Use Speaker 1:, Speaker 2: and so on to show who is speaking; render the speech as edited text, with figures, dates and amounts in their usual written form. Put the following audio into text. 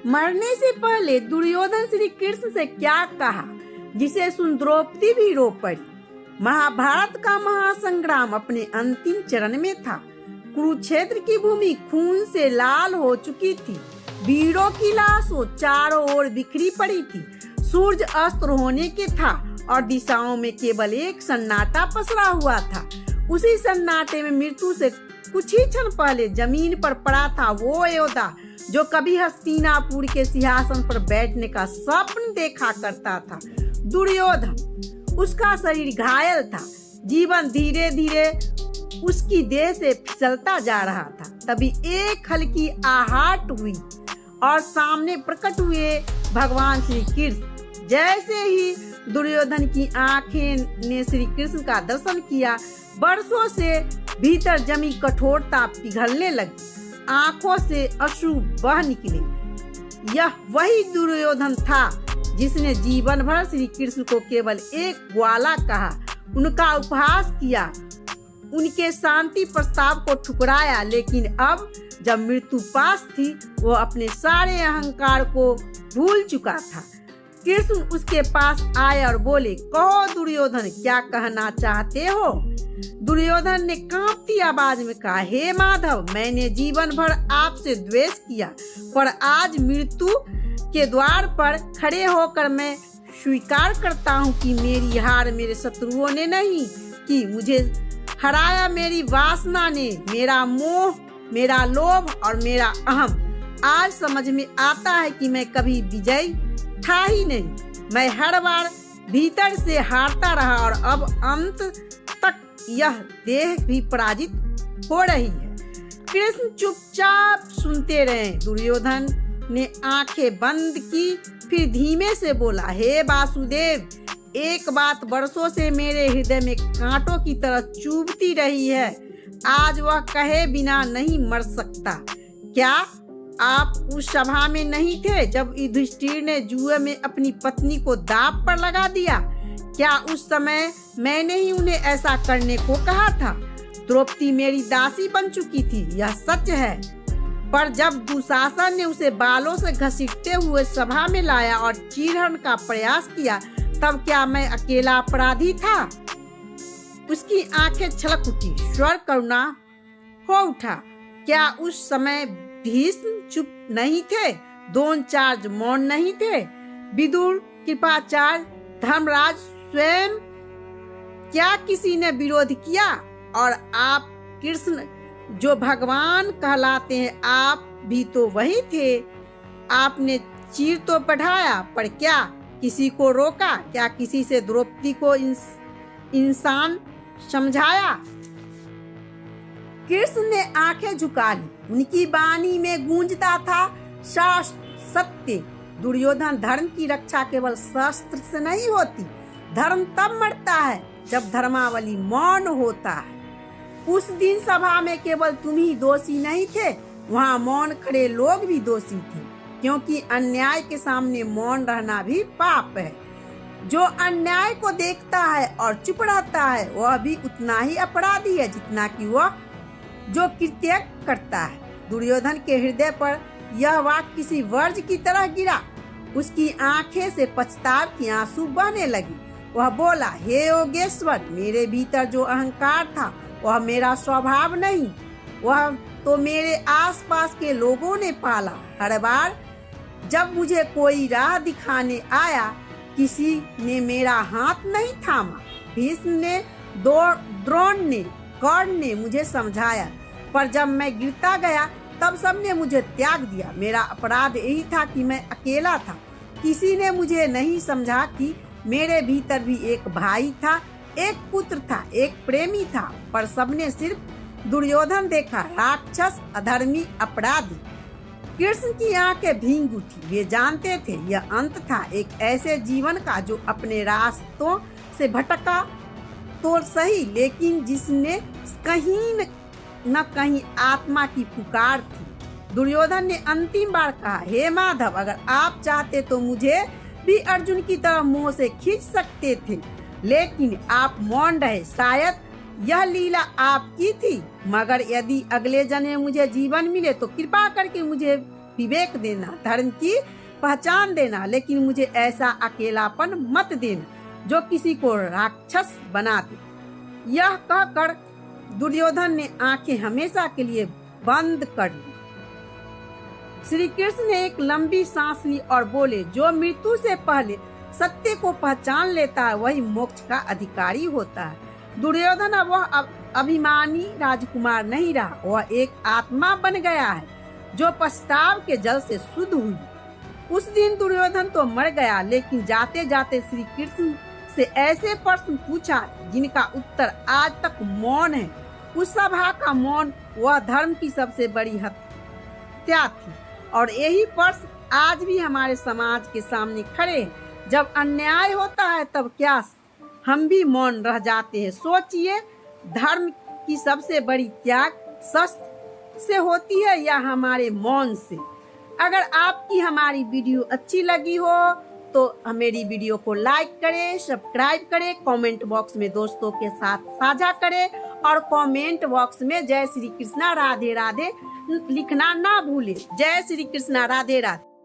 Speaker 1: मरने से पहले दुर्योधन श्री कृष्ण से क्या कहा, जिसे सुन द्रौपदी भी रो पड़ी। महाभारत का महासंग्राम अपने अंतिम चरण में था। कुरुक्षेत्र की भूमि खून से लाल हो चुकी थी। वीरों की लाशों चारों ओर बिखरी पड़ी थी। सूर्य अस्त होने के था और दिशाओं में केवल एक सन्नाटा पसरा हुआ था। उसी सन्नाटे में मृत्यु से कुछ ही क्षण पहले जमीन पर पड़ा था वो योद्धा जो कभी हस्तिनापुर के सिंहासन पर बैठने का स्वप्न देखा करता था, दुर्योधन। उसका शरीर घायल था। जीवन धीरे धीरे उसकी देह से फिसलता जा रहा था। तभी एक हल्की आहट हुई और सामने प्रकट हुए भगवान श्री कृष्ण। जैसे ही दुर्योधन की आंखें ने श्री कृष्ण का दर्शन किया, बरसों से भीतर जमी कठोरता पिघलने लगी। आंखों से अश्रु बह निकले। यह वही दुर्योधन था जिसने जीवन भर श्री कृष्ण को केवल एक ग्वाला कहा, उनका उपहास किया, उनके शांति प्रस्ताव को ठुकराया। लेकिन अब जब मृत्यु पास थी, वो अपने सारे अहंकार को भूल चुका था। कृष्ण उसके पास आए और बोले, कहो दुर्योधन, क्या कहना चाहते हो? दुर्योधन ने कांपती आवाज में कहा, हे माधव, मैंने जीवन भर आपसे द्वेष किया, पर आज मृत्यु के द्वार पर खड़े होकर मैं स्वीकार करता हूँ कि मेरी हार मेरे शत्रुओं ने नहीं की, मुझे हराया मेरी वासना ने, मेरा मोह, मेरा लोभ और मेरा अहम। आज समझ में आता है कि मैं कभी विजयी था ही नहीं। मैं हर बार भीतर से हारता रहा और अब अंत तक यह देह भी पराजित हो रही है। कृष्ण चुपचाप सुनते रहे। दुर्योधन ने आंखें बंद की, फिर धीमे से बोला, हे वासुदेव, एक बात बरसों से मेरे हृदय में कांटों की तरह चुभती रही है। आज वह कहे बिना नहीं मर सकता। क्या आप उस सभा में नहीं थे जब युधिष्ठिर ने जुए में अपनी पत्नी को दांव पर लगा दिया? क्या उस समय मैंने ही उन्हें ऐसा करने को कहा था? द्रौपदी मेरी दासी बन चुकी थी, यह सच है। पर जब दुशासन ने उसे बालों से घसीटते हुए सभा में लाया और चीरहरण का प्रयास किया, तब क्या मैं अकेला अपराधी था? उसकी आंखें छलक उठी, स्वर करुणा हो उठा। क्या उस समय भीष्म चुप नहीं थे? द्रोणाचार्य मौन नहीं थे? विदुर, कृपाचार्य, धर्मराज स्वयं, क्या किसी ने विरोध किया? और आप कृष्ण जो भगवान कहलाते हैं, आप भी तो वही थे। आपने चीर तो बढ़ाया, पर क्या किसी को रोका? क्या किसी से द्रौपदी को इंसान समझाया? कृष्ण ने आंखें झुका ली। उनकी वाणी में गूंजता था सत्य। दुर्योधन, धर्म की रक्षा केवल शस्त्र से नहीं होती। धर्म तब मरता है जब धर्मावली मौन होता है। उस दिन सभा में केवल तुम ही दोषी नहीं थे, वहाँ मौन खड़े लोग भी दोषी थे, क्योंकि अन्याय के सामने मौन रहना भी पाप है। जो अन्याय को देखता है और चुप रहता है, वह भी उतना ही अपराधी है जितना कि वह जो कृत्य करता है। दुर्योधन के हृदय पर यह वाक्य किसी वर्ज की तरह गिरा। उसकी आंखें से पछताव की आंसू बहने लगी। वह बोला, हे योगेश्वर, मेरे भीतर जो अहंकार था वह मेरा स्वभाव नहीं, वह तो मेरे आसपास के लोगों ने पाला। हर बार जब मुझे कोई राह दिखाने आया, किसी ने मेरा हाथ नहीं थामा। भीष्म ने, द्रोण ने, कर्ण ने मुझे समझाया, पर जब मैं गिरता गया तब सबने मुझे त्याग दिया। मेरा अपराध यही था कि मैं अकेला था। किसी ने मुझे नहीं समझा कि मेरे भीतर भी एक भाई था, एक पुत्र था, एक प्रेमी था, पर सबने सिर्फ दुर्योधन देखा, राक्षस, अधर्मी, अपराधी। कृष्ण की आंखें भींग उठी। वे जानते थे यह अंत था एक ऐसे जीवन का जो अपने रास्तों से भटका तो सही, लेकिन जिसने कहीं न कहीं आत्मा की पुकार थी। दुर्योधन ने अंतिम बार कहा, हे माधव, अगर आप चाहते तो मुझे भी अर्जुन की तरह मुंह से खींच सकते थे, लेकिन आप मौन रहे। शायद यह लीला आपकी थी, मगर यदि अगले जन्म मुझे जीवन मिले तो कृपा करके मुझे विवेक देना, धर्म की पहचान देना, लेकिन मुझे ऐसा अकेलापन मत देना जो किसी को राक्षस बना दे। यह कहकर दुर्योधन ने आंखें हमेशा के लिए बंद कर ली। श्री कृष्ण ने एक लंबी सांस ली और बोले, जो मृत्यु से पहले सत्य को पहचान लेता है वही मोक्ष का अधिकारी होता है। दुर्योधन अब वह अभिमानी राजकुमार नहीं रहा, वह एक आत्मा बन गया है जो पछताव के जल से शुद्ध हुई। उस दिन दुर्योधन तो मर गया, लेकिन जाते जाते श्री कृष्ण से ऐसे प्रश्न पूछा जिनका उत्तर आज तक मौन है। उस सभा का मौन वह धर्म की सबसे बड़ी हत्या थी, और यही प्रश्न आज भी हमारे समाज के सामने खड़े हैं। जब अन्याय होता है तब क्या हम भी मौन रह जाते हैं? सोचिए, धर्म की सबसे बड़ी त्याग शस्त्र से होती है या हमारे मौन से? अगर आपकी हमारी वीडियो अच्छी लगी हो तो मेरी वीडियो को लाइक करें, सब्सक्राइब करें, कमेंट बॉक्स में दोस्तों के साथ साझा करें और कमेंट बॉक्स में जय श्री कृष्णा राधे राधे लिखना ना भूलें। जय श्री कृष्णा राधे राधे।